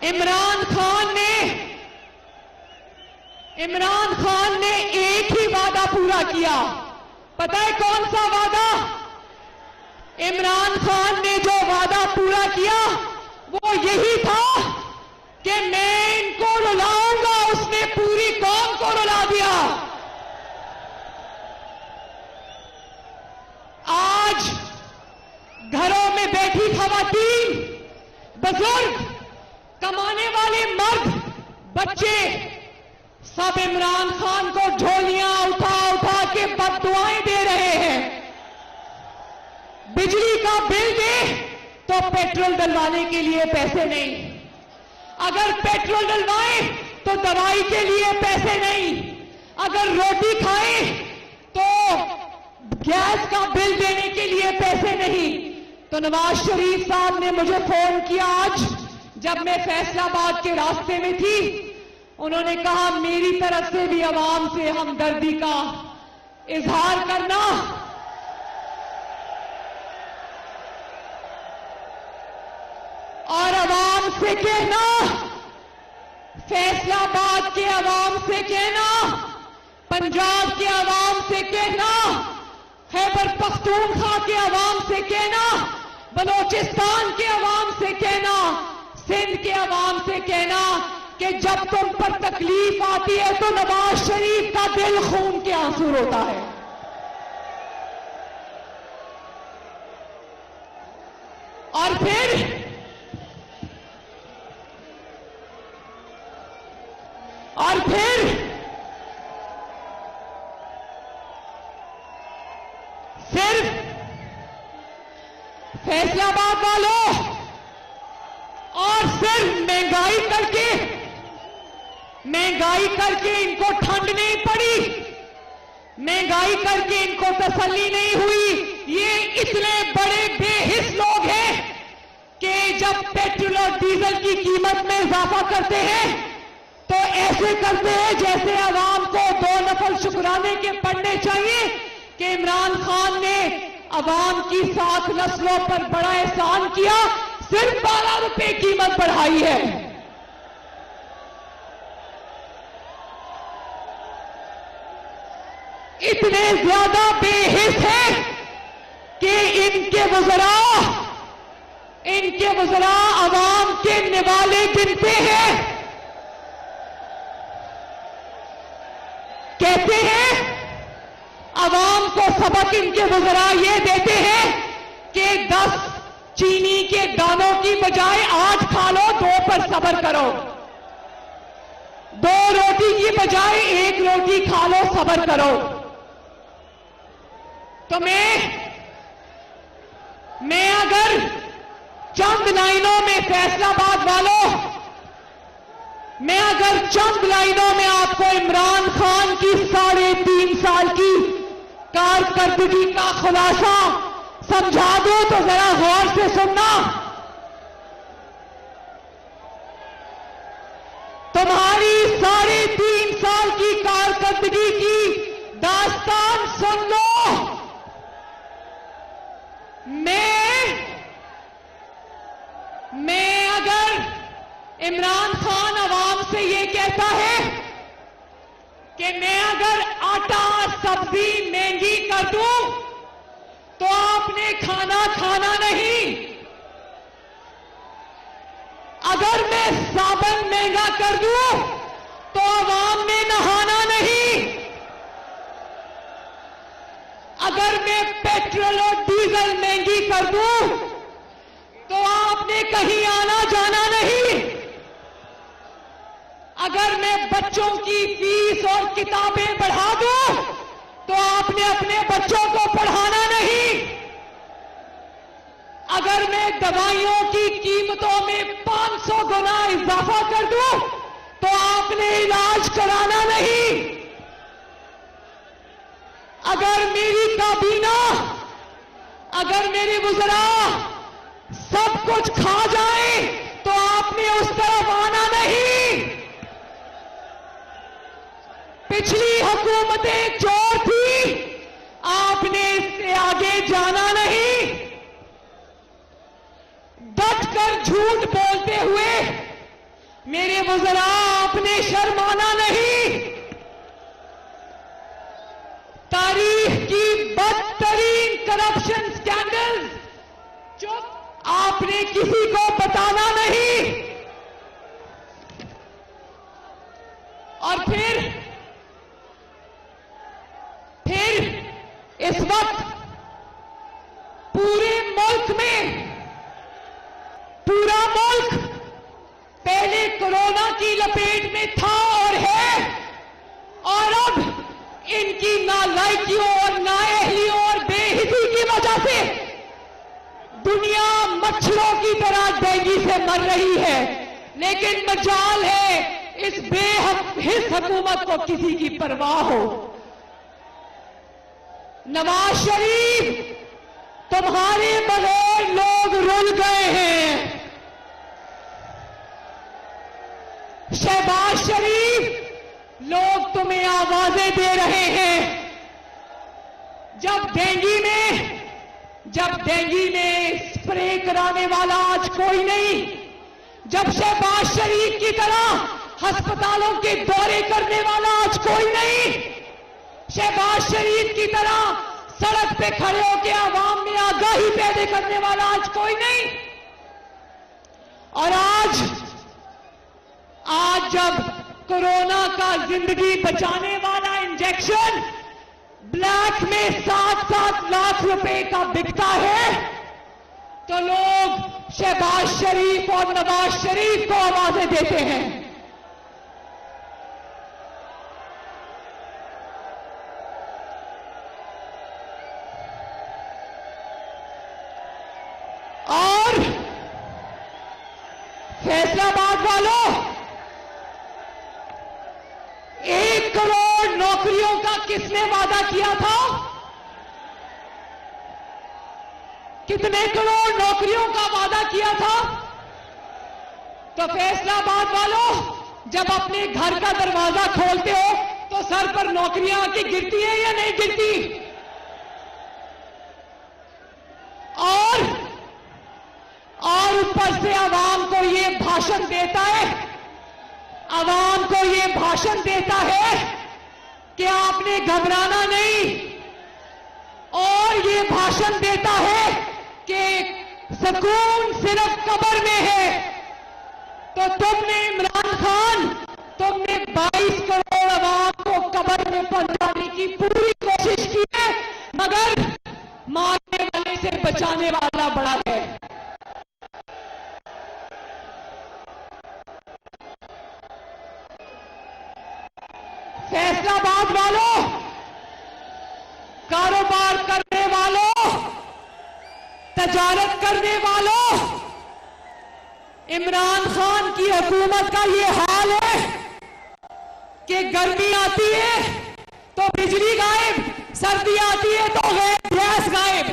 इमरान खान ने एक ही वादा पूरा किया। पता है कौन सा वादा? इमरान खान ने जो वादा पूरा किया वो यही था कि मैं इनको रुलाऊंगा। उसने पूरी कौम को रुला दिया। आज घरों में बैठी खवातीन, बुजुर्ग, कमाने वाले मर्द, बच्चे सब इमरान खान को झोलियां उठा उठा के बद्दुआएं दे रहे हैं। बिजली का बिल दे तो पेट्रोल डलवाने के लिए पैसे नहीं, अगर पेट्रोल डलवाए तो दवाई के लिए पैसे नहीं, अगर रोटी खाए तो गैस का बिल देने के लिए पैसे नहीं। तो नवाज शरीफ साहब ने मुझे फोन किया आज जब मैं फैसलाबाद के रास्ते में थी। उन्होंने कहा मेरी तरफ से भी अवाम से हमदर्दी का इजहार करना और अवाम से कहना, फैसलाबाद के अवाम से कहना, पंजाब के अवाम से कहना, खैबर पख्तूनख्वा के अवाम से कहना, बलोचिस्तान के अवाम से कहना, सिंध के अवाम से कहना कि जब तुम पर तकलीफ आती है तो नवाज शरीफ का दिल खून के आंसू रोता है। और फिर सिर्फ फैसलाबाद वालों और सिर्फ महंगाई करके इनको ठंड नहीं पड़ी, महंगाई करके इनको तसल्ली नहीं हुई। ये इतने बड़े बेहिस लोग हैं कि जब पेट्रोल और डीजल की कीमत में इजाफा करते हैं तो ऐसे करते हैं जैसे आवाम को 2 नफल शुक्राने के पढ़ने चाहिए कि इमरान खान ने आवाम की 7 नस्लों पर बड़ा एहसान किया, सिर्फ 12 रुपए कीमत बढ़ाई है। इतने ज्यादा बेहिस है कि इनके वज़रा आवाम के निवाले गिनते हैं। कहते हैं आवाम को सबक इनके वज़रा ये देते हैं कि 10 चीनी के दानों की बजाय 8 खा लो, 2 पर सब्र करो, 2 रोटी की बजाय 1 रोटी खा लो, सब्र करो। तो मैं अगर चंद लाइनों में फैसलाबाद वालों, मैं अगर चंद लाइनों में आपको इमरान खान की 3.5 साल की कारकर्दगी का खुलासा समझा दूं तो जरा गौर से सुनना। तुम्हारी 3.5 साल की कारकर्दगी की दास्तान सुन लो। मैं अगर इमरान खान आवाम से ये कहता है कि मैं अगर आटा सब्जी महंगी कर दूं तो आपने खाना खाना नहीं, अगर मैं साबुन महंगा कर दूं तो आवाम ने नहाना नहीं, अगर मैं पेट्रोल और डीजल महंगी कर दूं तो आपने कहीं आना जाना नहीं, अगर मैं बच्चों की फीस और किताबें बढ़ा दूं तो आपने अपने बच्चों को पढ़ाना नहीं, अगर मैं दवाइयों की कीमतों में 500 गुना इजाफा कर दूं तो आपने इलाज कराना नहीं, अगर मेरी काबीना, अगर मेरे वज़रा सब कुछ खा जाए तो आपने उस तरफ आना नहीं। पिछली हुकूमतें चोर थी, आपने इससे आगे जाना नहीं। डट कर झूठ बोलते हुए वज़रा आपने शर्माना नहीं। तारीख की बदतरीन करप्शन स्कैंडल्स चुप, आपने किसी को बताना नहीं। और फिर इस वक्त पूरे मुल्क में, पूरा मुल्क पहले कोरोना की लपेट में था और है, और अब इनकी नालायकियों और नाअहलियों और बेहिसी की वजह से दुनिया मच्छरों की तरह डेंगू से मर रही है। लेकिन मजाल है इस बेहिस हुकूमत को किसी की परवाह हो। नवाज शरीफ, तुम्हारे बगैर लोग रुल गए हैं। शहबाज शरीफ, लोग तुम्हें आवाजें दे रहे हैं। जब डेंगू में स्प्रे कराने वाला आज कोई नहीं, जब शहबाज शरीफ की तरह अस्पतालों के दौरे करने वाला आज कोई नहीं, शहबाज शरीफ की तरह सड़क पे खड़े होकर आवाम में आगाही पैदा करने वाला आज कोई नहीं। और आज जब कोरोना का जिंदगी बचाने वाला इंजेक्शन ब्लैक में 7-7 लाख रुपए का बिकता है, तो लोग शहबाज शरीफ और नवाज शरीफ को आवाजें देते हैं। और फैसलाबाद वालों, 1 करोड़ नौकरियों का किसने वादा किया था? कितने करोड़ नौकरियों का वादा किया था? तो फैसलाबाद वालों, जब अपने घर का दरवाजा खोलते हो तो सर पर नौकरियां आके गिरती है या नहीं गिरती? और ऊपर से आवाम को ये भाषण देता है, आवाम को ये भाषण देता है कि आपने घबराना नहीं, और ये भाषण देता है कि सुकून सिर्फ कब्र में है। तो तुमने इमरान खान, तुमने 22 करोड़ आवाम को कब्र में पहुंचाने की पूरी कोशिश की है, मगर मारने वाले से बचाने वाला बड़ा है। फैसलाबाद वालों, कारोबार करने वालों, तजारत करने वालों, इमरान खान की हुकूमत का ये हाल है कि गर्मी आती है तो बिजली गायब, सर्दी आती है तो गैस गायब।